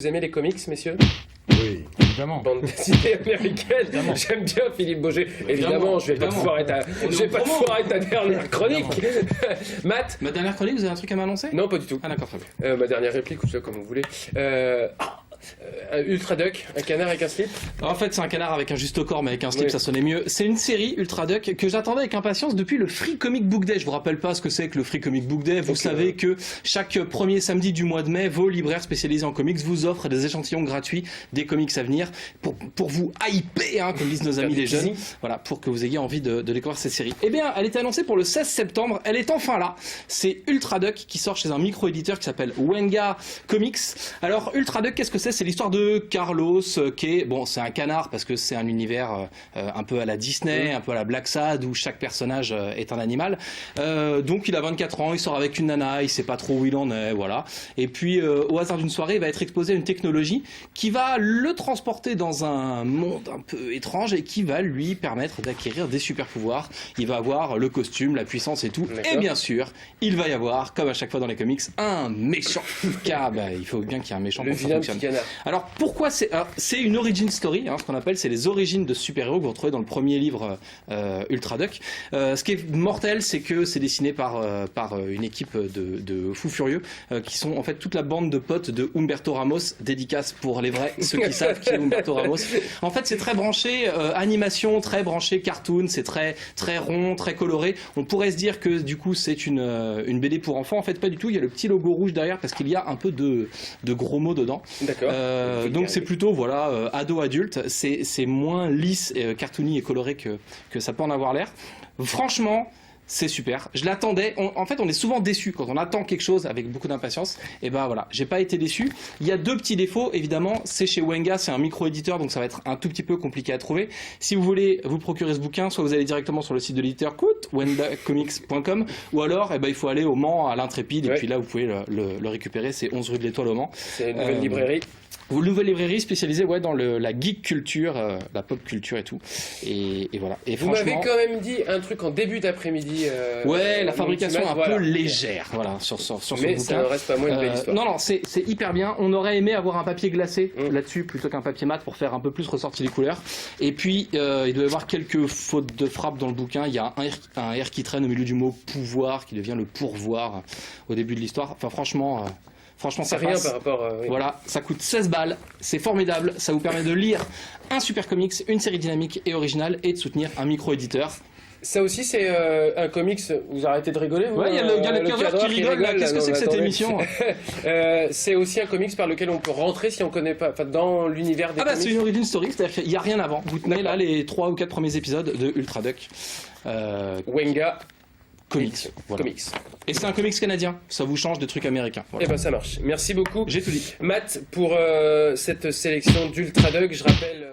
Vous aimez les comics, messieurs? Oui, évidemment. Bande dessinée américaine. J'aime bien Philippe Boger. Évidemment, je vais pas te foirer ta dernière chronique. Matt? Ma dernière chronique, vous avez un truc à m'annoncer? Non, pas du tout. Ah d'accord, très bien. Ma dernière réplique, ou ça comme vous voulez. Ultra Duck, un canard avec un slip. En fait, c'est un canard avec un juste corps, mais avec un slip, Oui. ça sonnait mieux. C'est une série Ultra Duck que j'attendais avec impatience depuis le Free Comic Book Day. Je vous rappelle pas ce que c'est que le Free Comic Book Day. Vous savez que chaque premier samedi du mois de mai, vos libraires spécialisés en comics vous offrent des échantillons gratuits des comics à venir pour vous hyper, hein, comme disent nos amis les jeunes. Voilà, pour que vous ayez envie de découvrir cette série. Eh bien, elle était annoncée pour le 16 septembre. Elle est enfin là. C'est Ultra Duck qui sort chez un micro-éditeur qui s'appelle Wenga Comics. Alors, Ultra Duck, qu'est-ce que c'est? C'est l'histoire de Carlos, qui est, bon, c'est un canard parce que c'est un univers un peu à la Disney, un peu à la Black Sad, où chaque personnage est un animal. Donc il a 24 ans, il sort avec une nana, il sait pas trop où il en est, voilà. Et puis au hasard d'une soirée, il va être exposé à une technologie qui va le transporter dans un monde un peu étrange et qui va lui permettre d'acquérir des super pouvoirs. Il va avoir le costume, la puissance et tout. Et bien sûr, il va y avoir, comme à chaque fois dans les comics, un méchant. Car bah, il faut bien qu'il y ait un méchant pour que ça fonctionne. Alors pourquoi c'est une origin story, hein, ce qu'on appelle, c'est les origines de super-héros que vous retrouvez dans le premier livre Ultra Duck. Ce qui est mortel, c'est que c'est dessiné par une équipe de fous furieux qui sont en fait toute la bande de potes de Humberto Ramos, dédicace pour les vrais, ceux qui savent qui est Humberto Ramos. En fait, c'est très branché animation, très branché cartoon, c'est très rond, très coloré. On pourrait se dire que du coup c'est une BD pour enfants. En fait, pas du tout. Il y a le petit logo rouge derrière parce qu'il y a un peu de gros mots dedans. D'accord. Donc c'est plutôt voilà ado-adulte. C'est moins lisse, cartoony et coloré que ça peut en avoir l'air. Franchement, c'est super. Je l'attendais. En fait, on est souvent déçu quand on attend quelque chose avec beaucoup d'impatience. Et ben voilà, j'ai pas été déçu. Il y a deux petits défauts, évidemment. C'est chez Wenga, c'est un micro-éditeur, donc ça va être un tout petit peu compliqué à trouver. Si vous voulez vous procurer ce bouquin, soit vous allez directement sur le site de l'éditeur wengacomics.com, ou alors, il faut aller au Mans, à l'Intrépide, et puis là, vous pouvez le récupérer. C'est 11 rue de l'Étoile au Mans. C'est une nouvelle librairie. Une nouvelle librairie spécialisée dans la geek culture, la pop culture et tout. Et voilà. Et vous m'avez quand même dit un truc en début d'après-midi. Ouais, la fabrication un peu légère, voilà, sur ce bouquin. Mais ça ne reste pas moins une belle histoire. Non, c'est hyper bien. On aurait aimé avoir un papier glacé là-dessus plutôt qu'un papier mat pour faire un peu plus ressortir les couleurs. Et puis, il doit y avoir quelques fautes de frappe dans le bouquin. Il y a un R qui traîne au milieu du mot pouvoir, qui devient le pourvoir au début de l'histoire. Enfin, franchement, ça rien passe. Par rapport. Oui. Voilà, ça coûte 16 balles, c'est formidable, ça vous permet de lire un super comics, une série dynamique et originale et de soutenir un micro-éditeur. Ça aussi, c'est un comics. Vous arrêtez de rigoler, vous? Ouais, il y a le gars de cadreur qui rigole là. Qu'est-ce que c'est que cette émission? C'est aussi un comics par lequel on peut rentrer si on connaît pas, enfin, dans l'univers des comics. C'est une origin story, c'est-à-dire qu'il n'y a rien avant. Vous tenez là les 3 ou 4 premiers épisodes de Ultra Duck. Wenga Comics. Voilà. Comics. Et c'est un comics canadien, ça vous change des trucs américains. Voilà. Eh ben ça marche. Merci beaucoup. J'ai tout dit. Matt, pour cette sélection d'Ultra Duck, je rappelle.